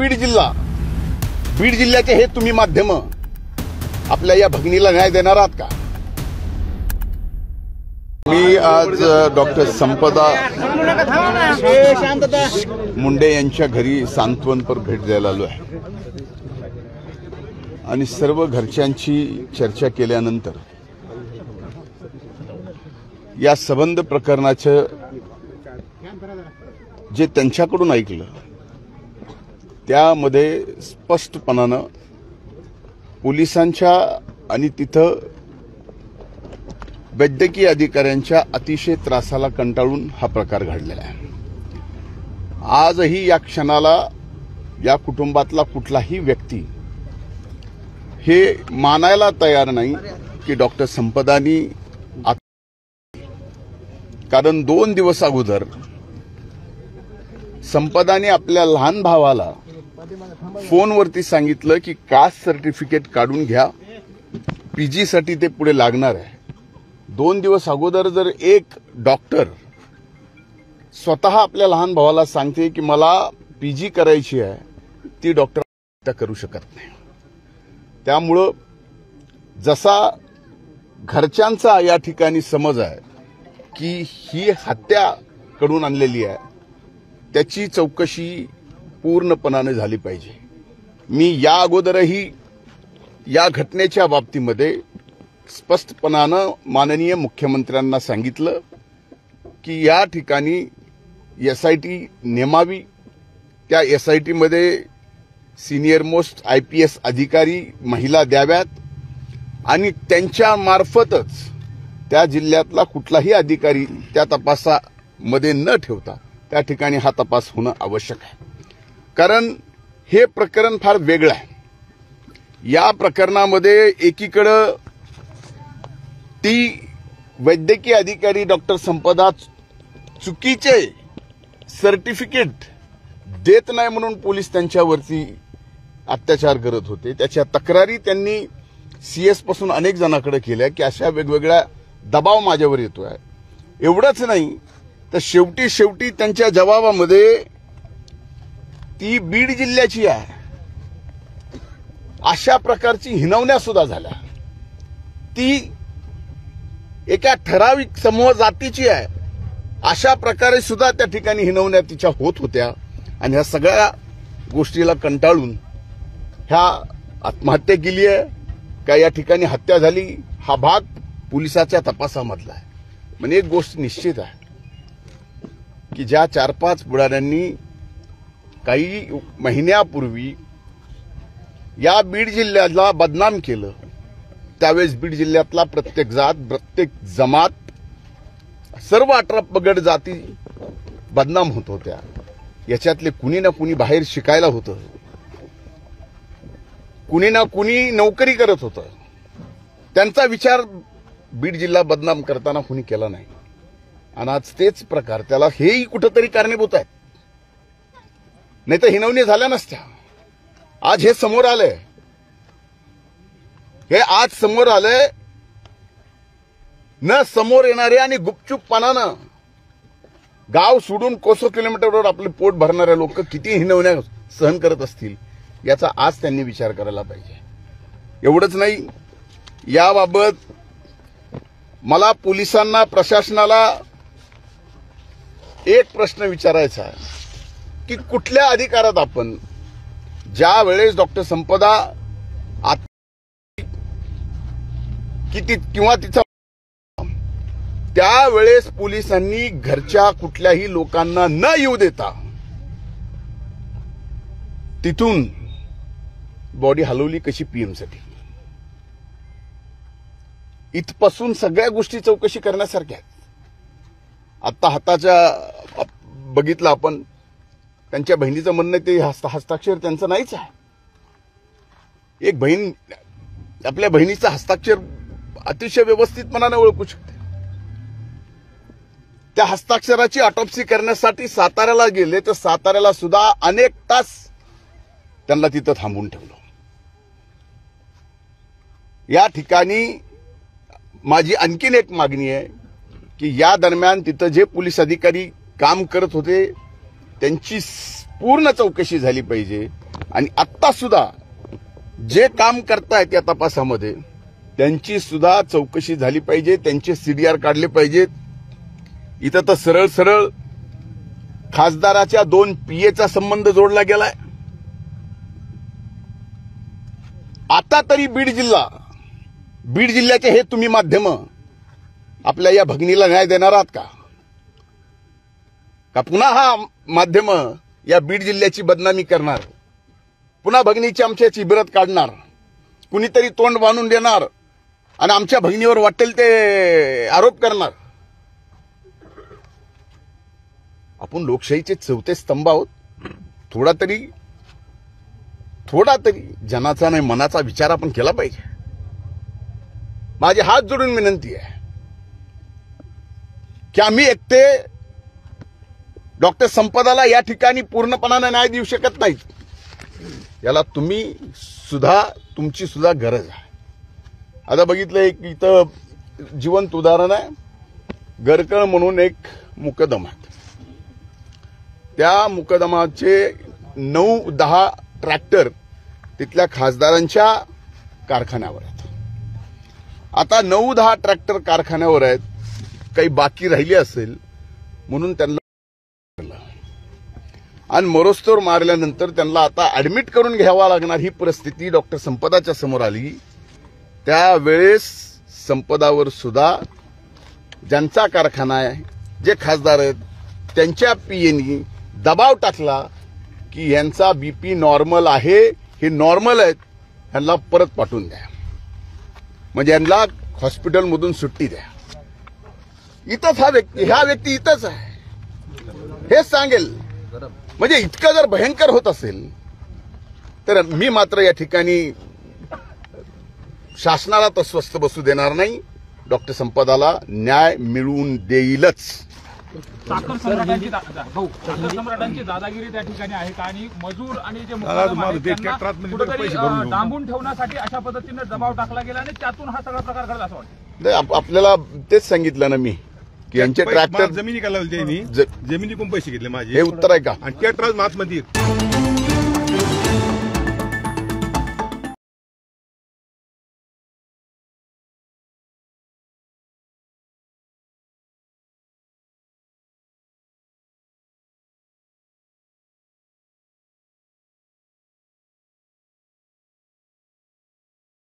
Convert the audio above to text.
बीड जिल्ह्याचे हे तुम्ही माध्यम आपल्या या भगिनीला न्याय देणार आहात का? मी आज डॉक्टर संपदा मुंडे यांच्या घरी सांत्वनपर भेट द्यायला आलो आहे आणि सर्व घरच्यांची चर्चा केल्यानंतर या संबंध प्रकरणाचं जे त्यांच्याकडून ऐकलं त्यामध्ये स्पष्टपणानं पोलिसांच्या आणि तिथं वैद्यकीय अधिकाऱ्यांच्या अतिशय त्रासाला कंटाळून हा प्रकार घडलेला आहे। आजही या क्षणाला या कुटुंबातला कुठलाही व्यक्ती हे मानायला तयार नाही की डॉक्टर संपदानी, कारण 2 दिवस अगोदर संपदाने आपल्या लहान भावाला फोनवरती सांगितलं की कास्ट सर्टिफिकेट काढून घ्या, पीजी साठी ते पुढे लागणार आहे। 2 दिवस अगोदर जर एक डॉक्टर स्वतः आपल्या लहान भावाला सांगते की मला पीजी करायची आहे, ती डॉक्टर करू शकत नाही। त्यामुळं जसा घरच्यांचा या ठिकाणी समज आहे की ही हत्या करून आणलेली आहे, त्याची चौकशी पूर्णपणाने झाली पाहिजे। मी या अगोदरही या घटनेच्या बाबतीमध्ये स्पष्टपणानं माननीय मुख्यमंत्र्यांना सांगितलं की या ठिकाणी एसआयटी नेमावी, त्या एसआयटीमध्ये सिनियर मोस्ट IPS अधिकारी महिला द्याव्यात आणि त्यांच्या मार्फतच त्या जिल्ह्यातला कुठलाही अधिकारी त्या तपासामध्ये न ठेवता त्या ठिकाणी हा तपास होणं आवश्यक आहे। कारण हे प्रकरण फार वेगळं आहे। या प्रकरणामध्ये एकीकडे ती वैद्यकीय अधिकारी डॉक्टर संपदा चुकीचे सर्टिफिकेट देत नाही म्हणून पोलीस त्यांच्यावरती अत्याचार करत होते। त्याच्या तक्रारी त्यांनी CS पासून अनेक जणांकडे केल्या की अशा वेगवेगळ्या दबाव माझ्यावर येतोय। एवढंच नाही तर शेवटी त्यांच्या जबाबामध्ये ती बीड जिल्ह्याची आहे अशा प्रकारची हिनवण्या सुद्धा झाल्या। ती एका ठराविक समूह जातीची आहे अशा प्रकारे सुद्धा त्या ठिकाणी हिनवण्या तिच्या होत होत्या आणि ह्या सगळ्या गोष्टीला कंटाळून ह्या आत्महत्या केली आहे का या ठिकाणी हत्या झाली हा भाग पोलिसाच्या तपासामधला आहे। म्हणजे एक गोष्ट निश्चित आहे की ज्या 4-5 पुढाऱ्यांनी काही महिन्यापूर्वी या बीड जिल्ह्याला बदनाम केलं, त्यावेळेस बीड जिल्ह्यातला प्रत्येक जात, प्रत्येक जमात, सर्व 18 पगड जाती बदनाम होत होत्या। याच्यातले कुणी ना कुणी बाहेर शिकायला होतं, कुणी ना कुणी नोकरी करत होतं। त्यांचा विचार बीड जिल्हा बदनाम करताना कुणी केला नाही आणि आज तेच प्रकार त्याला हेही कुठंतरी कारणीभूत आहेत, नाही तर हिनवणी झाल्या नसत्या। आज हे समोर आलंय, हे आज समोर आलंय। न समोर येणारे आणि गुपचूपपणानं गाव सोडून कोसो किलोमीटरवर आपले पोट भरणारे लोक किती हिनवण्या सहन करत असतील याचा आज त्यांनी विचार करायला पाहिजे। एवढंच नाही, याबाबत मला पोलिसांना, प्रशासनाला एक प्रश्न विचारायचा आहे की कुठल्या अधिकारात आपण ज्या वेळेस डॉक्टर संपदा किंवा तिचा त्यावेळेस पोलिसांनी घरच्या कुठल्याही लोकांना न येऊ देता तिथून बॉडी हलवली कशी PM साठी? इथपासून सगळ्या गोष्टी चौकशी करण्यासारख्या आहेत। आता हाताच्या बघितलं आपण, त्यांच्या बहिणीचं म्हणणं ते हस्ताक्षर त्यांचं नाहीच आहे। एक बहीण आपल्या बहिणीचं हस्ताक्षर अतिशय व्यवस्थितपणाने ओळखू शकते। त्या हस्ताक्षराची ऑटोप्सी करण्यासाठी साताऱ्याला गेले तर साताऱ्याला सुद्धा अनेक तास त्यांना तिथं थांबून ठेवलं। या ठिकाणी माझी आणखीन एक मागणी आहे की या दरम्यान तिथं जे पोलीस अधिकारी काम करत होते त्यांची पूर्ण चौकशी झाली पाहिजे आणि आत्ता सुद्धा जे काम करतायत या तपासामध्ये त्यांची सुद्धा चौकशी झाली पाहिजे, त्यांचे सीडीआर काढले पाहिजेत. इथं तर सरळ सरळ खासदाराच्या 2 पीएचा संबंध जोडला गेलाय. आता तरी बीड जिल्ह्याचे हे तुम्ही माध्यम आपल्या या भगिनीला न्याय देणार आहात का पुन्हा हा माध्यम या बीड जिल्ह्याची बदनामी करणार, पुन्हा भगिनीची आमच्याची इब्रत काढणार, कुणीतरी तोंड बांधून देणार आणि आमच्या भगिनीवर वाटेल ते आरोप करणार. आपण लोकशाहीचे 4 स्तंभ आहोत. थोडा तरी जनाचा नाही मनाचा विचार आपण केला पाहिजे. माझे हात जोडून विनंती आहे की आम्ही एकटे डॉक्टर संपदाला या ठिकाणी पूर्णपणाने न्याय देऊ शकत नाही. याला तुमची सुद्धा गरज आहे. आता बघितलंय की इथं जिवंत उदाहरण आहे, गरकळ म्हणून एक मुकदमा आहे. त्या मुकदमाचे 9-10 ट्रॅक्टर तिथल्या खासदारांच्या कारखान्यावर आहेत. आता 9-10 ट्रॅक्टर कारखान्यावर आहेत, काही बाकी राहिले असेल म्हणून त्यांना आणि मरोस्तोर मारल्यानंतर त्यांना आता ऍडमिट करून घ्यावा लागणार ही परिस्थिती डॉक्टर संपदाच्या समोर आली. त्यावेळेस संपदावर सुद्धा ज्यांचा कारखाना आहे, जे खासदार आहेत, त्यांच्या पीएनी दबाव टाकला की यांचा बीपी नॉर्मल आहे, हे नॉर्मल आहेत, यांना परत पाठवून द्या, म्हणजे यांना हॉस्पिटलमधून सुट्टी द्या. इथंच हा व्यक्ती इथंच आहे, हेच सांगेल. म्हणजे इतकं जर भयंकर होत असेल तर मी मात्र या ठिकाणी शासनाला तर स्वस्थ बसू देणार नाही. डॉक्टर संपदाला न्याय मिळवून देईलच. साखर सम्राटांची दादागिरी त्या ठिकाणी आहे का? आणि मजूर आणि जे कुठेतरी डांबून ठेवण्यासाठी अशा पद्धतीने दबाव टाकला गेला आणि त्यातून हा सगळा प्रकार घडला असं वाटतं. आपल्याला तेच सांगितलं ना मी की यांचे ट्रॅक्टर जमिनी का लावली, जमिनी कोण पैसे घेतले माझे, हे उत्तर आहे का? आणि त्या ट्रक आतमध्ये